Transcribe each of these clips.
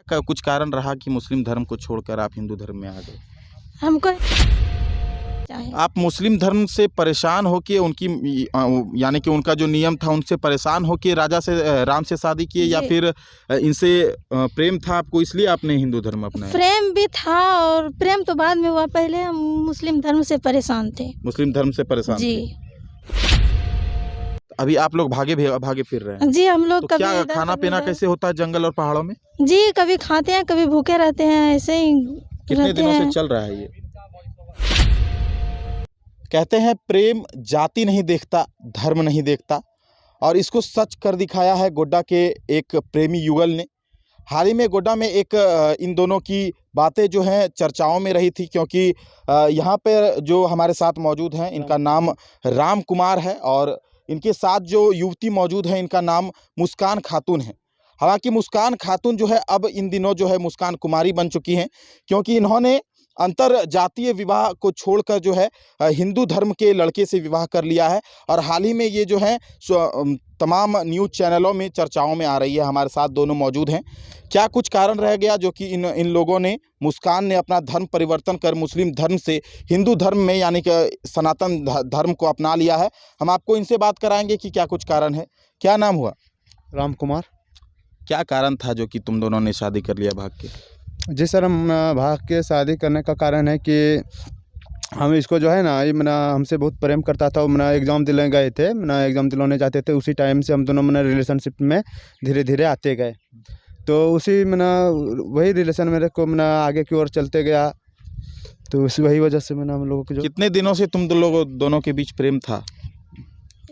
कुछ कारण रहा कि मुस्लिम धर्म को छोड़कर आप हिंदू धर्म में आ गए? हमको आप मुस्लिम धर्म से परेशान होके उनकी यानी कि उनका जो नियम था उनसे परेशान होके राजा से राम से शादी किए, या जी। फिर इनसे प्रेम था आपको इसलिए आपने हिंदू धर्म अपनाया? प्रेम भी था और प्रेम तो बाद में हुआ, पहले हम मुस्लिम धर्म से परेशान थे। मुस्लिम धर्म से परेशान जी थे। अभी आप लोग भागे फिर रहे हैं, जी। हम लोग तो कभी क्या इधर, खाना कभी पीना उधर। कैसे होता है जंगल और पहाड़ों में? जी, कभी खाते हैं कभी भूखे रहते हैं, ऐसे ही कितने रहते दिनों से हैं। चल रहा है ये? कहते हैं प्रेम जाति नहीं देखता, धर्म नहीं देखता, और इसको सच कर दिखाया है गोड्डा के एक प्रेमी युगल ने। हाल ही में गोड्डा में एक इन दोनों की बातें जो हैं चर्चाओं में रही थी, क्योंकि यहाँ पर जो हमारे साथ मौजूद हैं इनका नाम राम कुमार है, और इनके साथ जो युवती मौजूद है इनका नाम मुस्कान खातून है। हालांकि मुस्कान खातून जो है अब इन दिनों जो है मुस्कान कुमारी बन चुकी हैं, क्योंकि इन्होंने अंतर जातीय विवाह को छोड़कर जो है हिंदू धर्म के लड़के से विवाह कर लिया है। और हाल ही में ये जो है तमाम न्यूज़ चैनलों में चर्चाओं में आ रही है। हमारे साथ दोनों मौजूद हैं। क्या कुछ कारण रह गया जो कि इन लोगों ने, मुस्कान ने अपना धर्म परिवर्तन कर मुस्लिम धर्म से हिंदू धर्म में यानी कि सनातन धर्म को अपना लिया है? हम आपको इनसे बात कराएंगे कि क्या कुछ कारण है। क्या नाम हुआ? राम कुमार। क्या कारण था जो कि तुम दोनों ने शादी कर लिया भाग के? जी सर, हम भाग के शादी करने का कारण है कि हम इसको जो है ना, ये मना हमसे बहुत प्रेम करता था। मना एग्ज़ाम दिलाने गए थे, मना एग्ज़ाम दिलाने जाते थे, उसी टाइम से हम दोनों मना रिलेशनशिप में धीरे धीरे आते गए। तो उसी मना वही रिलेशन मेरे को मना आगे की ओर चलते गया, तो उसी वही वजह से मना हम लोगों को जो कितने दिनों से तुम दोनों के बीच प्रेम था?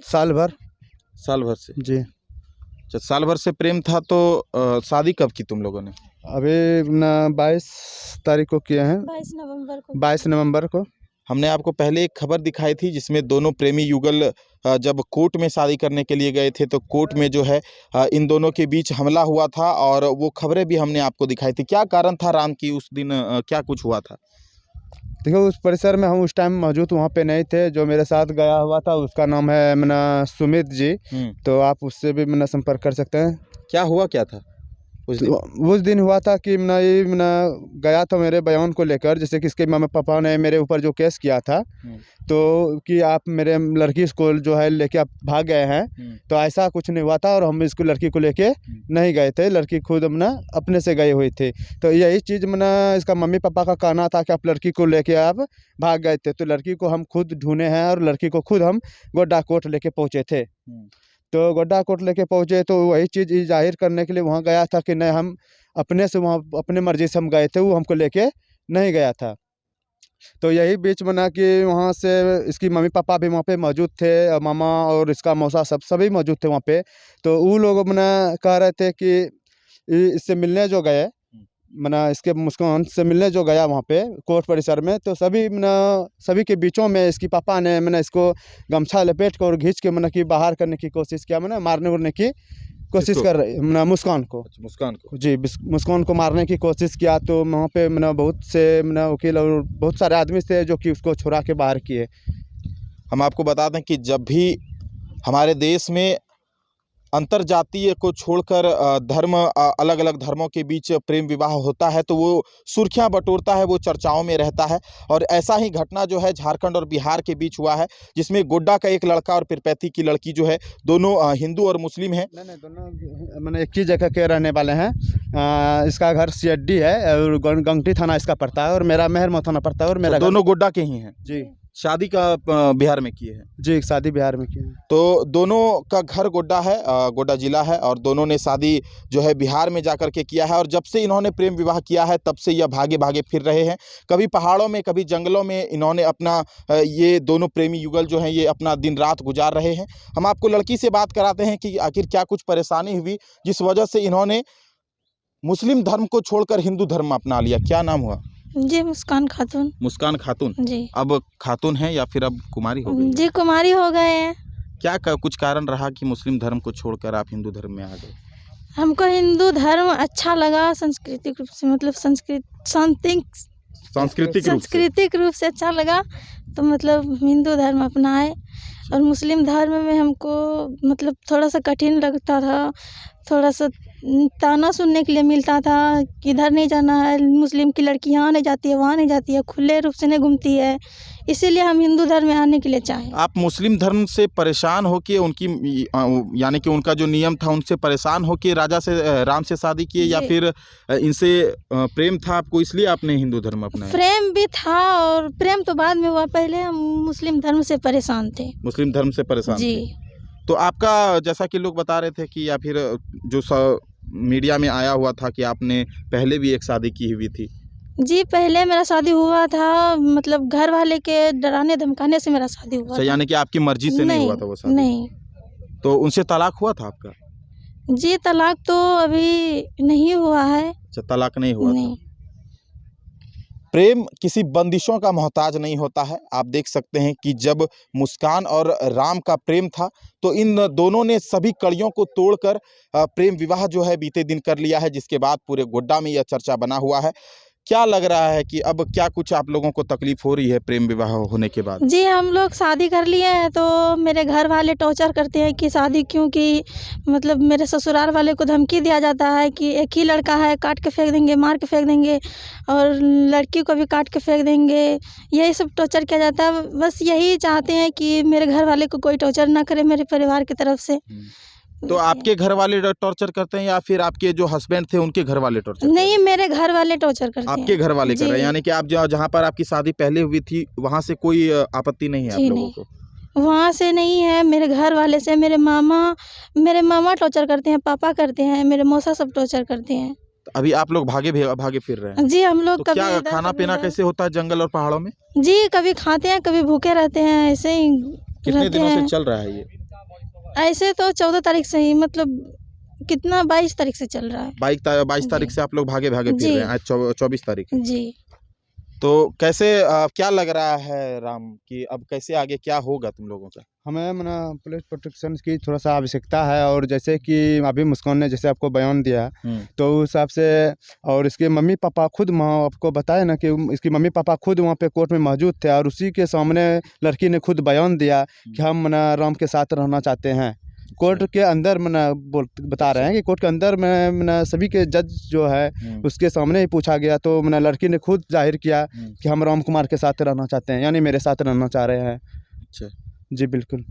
साल भर से? जी। जब साल भर से प्रेम था तो शादी कब की तुम लोगों ने? अभी ना 22 तारीख को किए हैं, 22 नवंबर को। हमने आपको पहले एक खबर दिखाई थी जिसमें दोनों प्रेमी युगल जब कोर्ट में शादी करने के लिए गए थे, तो कोर्ट में जो है इन दोनों के बीच हमला हुआ था, और वो खबरें भी हमने आपको दिखाई थी। क्या कारण था राम की उस दिन क्या कुछ हुआ था? देखो, उस परिसर में हम उस टाइम मौजूद वहाँ पे नहीं थे। जो मेरे साथ गया हुआ था उसका नाम है मना सुमित जी, तो आप उससे भी मना संपर्क कर सकते हैं। क्या हुआ क्या था उस दिन हुआ था कि मना ये मना गया था मेरे बयान को लेकर, जैसे कि इसके मम्मी पापा ने मेरे ऊपर जो केस किया था, तो कि आप मेरे लड़की को जो है लेके आप भाग गए हैं, तो ऐसा कुछ नहीं हुआ था। और हम इसको लड़की को लेके नहीं गए थे, लड़की खुद मना अपने से गए हुए थे। तो यही चीज़ मना इसका मम्मी पापा का कहना था कि आप लड़की को लेके आप भाग गए थे। तो लड़की को हम खुद ढूंढे हैं, और लड़की को खुद हम गोड्डा कोर्ट लेके पहुँचे थे। तो गोड्डा कोर्ट लेके पहुँचे तो वही चीज़ जाहिर करने के लिए वहाँ गया था कि नहीं, हम अपने से वहाँ अपने मर्जी से हम गए थे, वो हमको लेके नहीं गया था। तो यही बीच में ना कि वहाँ से इसकी मम्मी पापा भी वहाँ पे मौजूद थे, मामा और इसका मौसा सभी मौजूद थे वहाँ पे। तो वो लोग मना कह रहे थे कि इससे मिलने जो गए, मना इसके मुस्कान से मिलने जो गया वहाँ पे कोर्ट परिसर में, तो सभी के बीचों में इसकी पापा ने मना इसको गमछा लपेट कर और खींच के मना कि बाहर करने की कोशिश किया, मना मारने उड़ने की कोशिश कर रही मना मुस्कान को जी, मुस्कान को मारने की कोशिश किया। तो वहाँ पे मना बहुत से मना वकील और बहुत सारे आदमी थे जो कि उसको छुड़ा के बाहर किए। हम आपको बता दें कि जब भी हमारे देश में अंतर जातीय को छोड़कर अलग अलग धर्मों के बीच प्रेम विवाह होता है तो वो सुर्खियां बटोरता है, वो चर्चाओं में रहता है। और ऐसा ही घटना जो है झारखंड और बिहार के बीच हुआ है, जिसमें गोड्डा का एक लड़का और पिरपैती की लड़की जो है दोनों हिंदू और मुस्लिम हैं। नहीं, दोनों मैंने एक ही जगह के रहने वाले हैं। इसका घर सीएडी है और गंगटी थाना इसका पड़ता है, और मेरा मेहर थाना पड़ता है, और मेरा दोनों गोड्डा के ही हैं जी। शादी का बिहार में किए हैं जी, शादी बिहार में की है। तो दोनों का घर गोड्डा है, गोड्डा जिला है, और दोनों ने शादी जो है बिहार में जाकर के किया है। और जब से इन्होंने प्रेम विवाह किया है तब से यह भागे भागे फिर रहे हैं, कभी पहाड़ों में कभी जंगलों में। इन्होंने अपना ये दोनों प्रेमी युगल जो हैं ये अपना दिन रात गुजार रहे हैं। हम आपको लड़की से बात कराते हैं कि आखिर क्या कुछ परेशानी हुई जिस वजह से इन्होंने मुस्लिम धर्म को छोड़कर हिंदू धर्म अपना लिया। क्या नाम हुआ? जी, मुस्कान खातून। मुस्कान खातून जी। अब खातून है या फिर अब कुमारी हो गई? जी, कुमारी हो गए हैं। क्या कुछ कारण रहा कि मुस्लिम धर्म को छोड़कर आप हिंदू धर्म में आ गए? हमको हिंदू धर्म अच्छा लगा, सांस्कृतिक रूप से, मतलब सांस्कृतिक रूप से अच्छा लगा, तो मतलब हिंदू धर्म अपनाए। और मुस्लिम धर्म में हमको मतलब थोड़ा सा कठिन लगता था, थोड़ा सा ताना सुनने के लिए मिलता था कि इधर नहीं जाना है, मुस्लिम की लड़की यहाँ नहीं जाती है, वहाँ नहीं जाती है, खुले रूप से नहीं घूमती है। इसीलिए हम हिंदू धर्म में आने के लिए चाहें। आप मुस्लिम धर्म से परेशान होके उनकी यानी कि उनका जो नियम था उनसे परेशान होके राजा से राम से शादी किए, या जी। फिर इनसे प्रेम था आपको इसलिए आपने हिंदू धर्म अपनाया? प्रेम भी था और प्रेम तो बाद में हुआ, पहले हम मुस्लिम धर्म से परेशान थे। मुस्लिम धर्म से परेशान जी। थे। तो आपका जैसा कि लोग बता रहे थे कि, या फिर जो मीडिया में आया हुआ था कि आपने पहले भी एक शादी की हुई थी। जी, पहले मेरा शादी हुआ था, मतलब घर वाले के डराने धमकाने से मेरा शादी हुआ था। यानी कि आपकी मर्जी से नहीं हुआ था वो शादी? नहीं। तो उनसे तलाक हुआ था आपका? जी, तलाक तो अभी नहीं हुआ है। अच्छा, तलाक नहीं हुआ नहीं। था। प्रेम किसी बंदिशों का मोहताज नहीं होता है। आप देख सकते हैं कि जब मुस्कान और राम का प्रेम था तो इन दोनों ने सभी कड़ियों को तोड़कर प्रेम विवाह जो है बीते दिन कर लिया है, जिसके बाद पूरे गोड्डा में यह चर्चा बना हुआ है। क्या लग रहा है कि अब क्या कुछ आप लोगों को तकलीफ हो रही है प्रेम विवाह होने के बाद? जी, हम लोग शादी कर लिए हैं तो मेरे घर वाले टॉर्चर करते हैं कि शादी क्यों की, मतलब मेरे ससुराल वाले को धमकी दिया जाता है कि एक ही लड़का है, काट के फेंक देंगे, मार के फेंक देंगे, और लड़की को भी काट के फेंक देंगे। यही सब टॉर्चर किया जाता है। बस यही चाहते हैं कि मेरे घर वाले को कोई टॉर्चर ना करे मेरे परिवार की तरफ से। तो आपके घर वाले टॉर्चर करते हैं या फिर आपके जो हस्बैंड थे उनके घर वाले टॉर्चर? नहीं, मेरे घर वाले टॉर्चर करते हैं। आपके घर वाले कर रहे हैं, जी। यानी कि आप जहाँ पर आपकी शादी पहले हुई थी वहाँ से कोई आपत्ति नहीं है आप जी, लोगों नहीं। को? वहाँ से नहीं है, मेरे घर वाले से। मेरे मामा टॉर्चर करते हैं, पापा करते हैं, मेरे मौसा सब टॉर्चर करते हैं। तो अभी आप लोग भागे फिर रहे हैं? जी, हम लोग तो कभी क्या इधर, खाना कभी पीना उधर। कैसे होता है जंगल और पहाड़ों में? जी, कभी खाते हैं, कभी भूखे रहते हैं, ऐसे ही कितने रहते दिनों से हैं। चल रहा है ये? ऐसे तो 14 तारीख से ही, मतलब कितना 22 तारीख से चल रहा है। 22 तारीख जी। से आप लोग भागे फिर जी। रहे हैं, आज 24 तारीख है। जी। तो कैसे क्या लग रहा है राम कि अब कैसे आगे क्या होगा तुम लोगों का? हमें मना पुलिस प्रोटेक्शन की थोड़ा सा आवश्यकता है, और जैसे कि अभी मुस्कान ने जैसे आपको बयान दिया तो उस हिसाब से, और इसके मम्मी पापा खुद आपको बताया ना कि इसकी मम्मी पापा खुद वहाँ पे कोर्ट में मौजूद थे, और उसी के सामने लड़की ने खुद बयान दिया कि हम मना राम के साथ रहना चाहते हैं। कोर्ट के अंदर मना बता रहे हैं कि कोर्ट के अंदर में मना सभी के जज जो है उसके सामने ही पूछा गया, तो मना लड़की ने खुद जाहिर किया कि हम राम कुमार के साथ रहना चाहते हैं, यानी मेरे साथ रहना चाह रहे हैं। अच्छा, जी बिल्कुल।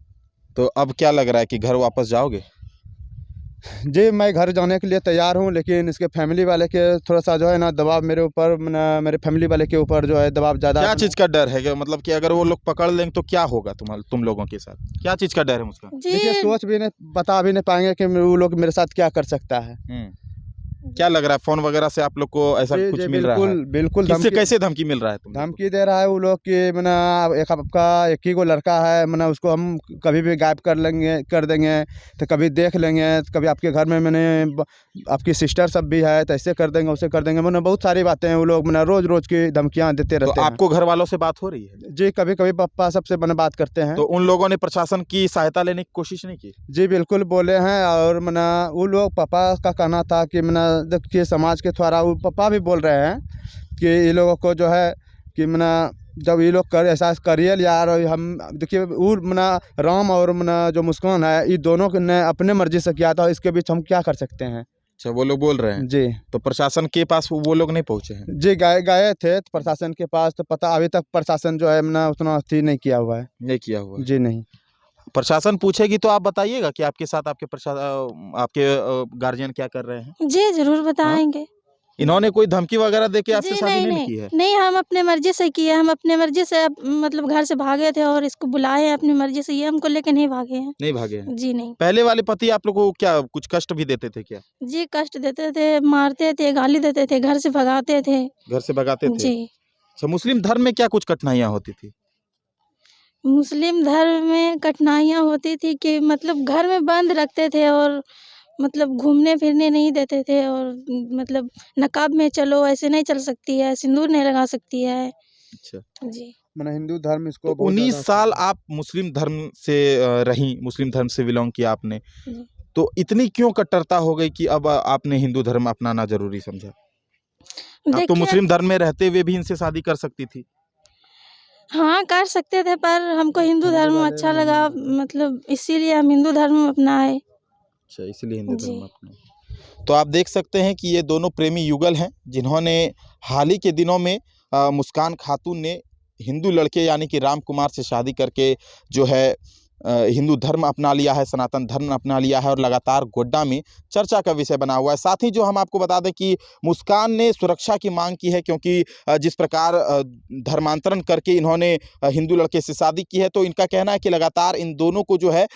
तो अब क्या लग रहा है कि घर वापस जाओगे? जी, मैं घर जाने के लिए तैयार हूँ, लेकिन इसके फैमिली वाले के थोड़ा सा जो है ना दबाव मेरे ऊपर, मेरे फैमिली वाले के ऊपर जो है दबाव ज़्यादा। क्या चीज़ का डर है कि मतलब कि अगर वो लोग पकड़ लेंगे तो क्या होगा तुम लोगों के साथ? क्या चीज़ का डर है मुस्कान? देखिए, जी, सोच भी नहीं बता भी नहीं पाएंगे कि वो लोग मेरे साथ क्या कर सकता है। क्या लग रहा है फोन वगैरह से आप लोग को ऐसा जी, कुछ जी, मिल रहा है? बिल्कुल बिल्कुल। किससे कैसे धमकी मिल रहा है तुम लोग को? धमकी दे रहा है वो लोग कि मना एक आपका एक ही को लड़का है, मना उसको हम कभी भी गायब कर देंगे, तो कभी देख लेंगे, तो कभी आपके घर में मैंने आपकी सिस्टर सब भी है तो ऐसे कर देंगे, उसे कर देंगे, मैंने बहुत सारी बातें हैं। वो लोग मैंने रोज़ की धमकियाँ देते तो रहते हैं। आपको घर वालों से बात हो रही है? जी, कभी कभी पापा सबसे मैंने बात करते हैं। तो उन लोगों ने प्रशासन की सहायता लेने की कोशिश नहीं की? जी बिल्कुल बोले हैं, और मना वो लोग पापा का कहना था कि मना देखिए समाज के द्वारा, वो पापा भी बोल रहे हैं कि ये लोगों को जो है कि मना जब ये लोग कर ऐसा करिए यार, और हम देखिए वो मना राम और मना जो मुस्कान है, ये दोनों ने अपने मर्जी से किया था, इसके बीच हम क्या कर सकते हैं। अच्छा, वो लोग बोल रहे हैं। जी तो प्रशासन के पास वो लोग नहीं पहुंचे हैं? जी, गए थे तो प्रशासन के पास, तो पता अभी तक प्रशासन जो है मना उतना अथी नहीं किया हुआ है। नहीं किया हुआ है। जी नहीं। प्रशासन पूछेगी तो आप बताइएगा कि आपके साथ आपके गार्जियन क्या कर रहे हैं? जी, ज़रूर बताएँगे। इन्होंने कोई धमकी वगैरह देके आपसे जी, शादी नहीं, नहीं की है? नहीं, हम अपने मर्ज़ी से किए, हम अपने मर्ज़ी से मतलब घर से भागे थे और इसको बुलाए हैं अपनी मर्ज़ी से, ये हमको लेके नहीं भागे हैं। नहीं भागे हैं? जी, नहीं। पहले वाले पति आप लोग को क्या कुछ कष्ट भी देते थे क्या? जी, कष्ट देते थे, मारते थे, गाली देते थे, घर से भगाते थे। घर से भगाते थे? जी। अच्छा, मुस्लिम धर्म में क्या कुछ कठिनाइयाँ होती थी? मुस्लिम धर्म में कठिनाइयाँ होती थी कि मतलब घर में बंद रखते थे और मतलब घूमने फिरने नहीं देते थे, और मतलब नकाब में चलो, ऐसे नहीं चल सकती है, सिंदूर नहीं लगा सकती है। अच्छा, जी। मैंने हिंदू धर्म इसको तो बहुत 19 ज़्यादा- साल आप मुस्लिम धर्म से रहीं, मुस्लिम धर्म से बिलोंग किया आपने, जी। तो इतनी क्यों कट्टरता हो गई कि अब आपने हिंदू धर्म अपनाना जरूरी समझा? आप तो देखिए, मुस्लिम धर्म में रहते हुए भी इनसे शादी कर सकती थी। हाँ, कर सकते थे, पर हमको हिंदू धर्म अच्छा लगा, मतलब इसीलिए हम हिंदू धर्म अपनाए। अच्छा, इसलिए हिंदू जी। धर्म अपनाए। तो आप देख सकते हैं कि ये दोनों प्रेमी युगल हैं जिन्होंने हाल ही के दिनों में मुस्कान खातून ने हिंदू लड़के यानी कि राम कुमार से शादी करके जो है हिंदू धर्म अपना लिया है, सनातन धर्म अपना लिया है और लगातार गोड्डा में चर्चा का विषय बना हुआ है। साथ ही जो हम आपको बता दें कि मुस्कान ने सुरक्षा की मांग की है, क्योंकि जिस प्रकार धर्मांतरण करके इन्होंने हिंदू लड़के से शादी की है, तो इनका कहना है कि लगातार इन दोनों को जो है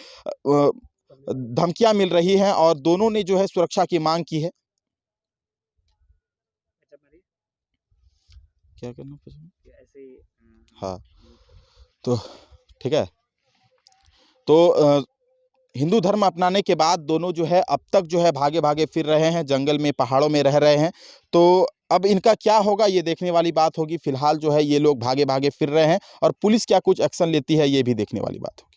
धमकियां मिल रही हैं और दोनों ने जो है सुरक्षा की मांग की है। क्या करना ऐसे? हाँ, तो ठीक है। तो हिंदू धर्म अपनाने के बाद दोनों जो है अब तक जो है भागे भागे फिर रहे हैं, जंगल में पहाड़ों में रह रहे हैं। तो अब इनका क्या होगा ये देखने वाली बात होगी। फिलहाल जो है ये लोग भागे भागे फिर रहे हैं और पुलिस क्या कुछ एक्शन लेती है ये भी देखने वाली बात होगी।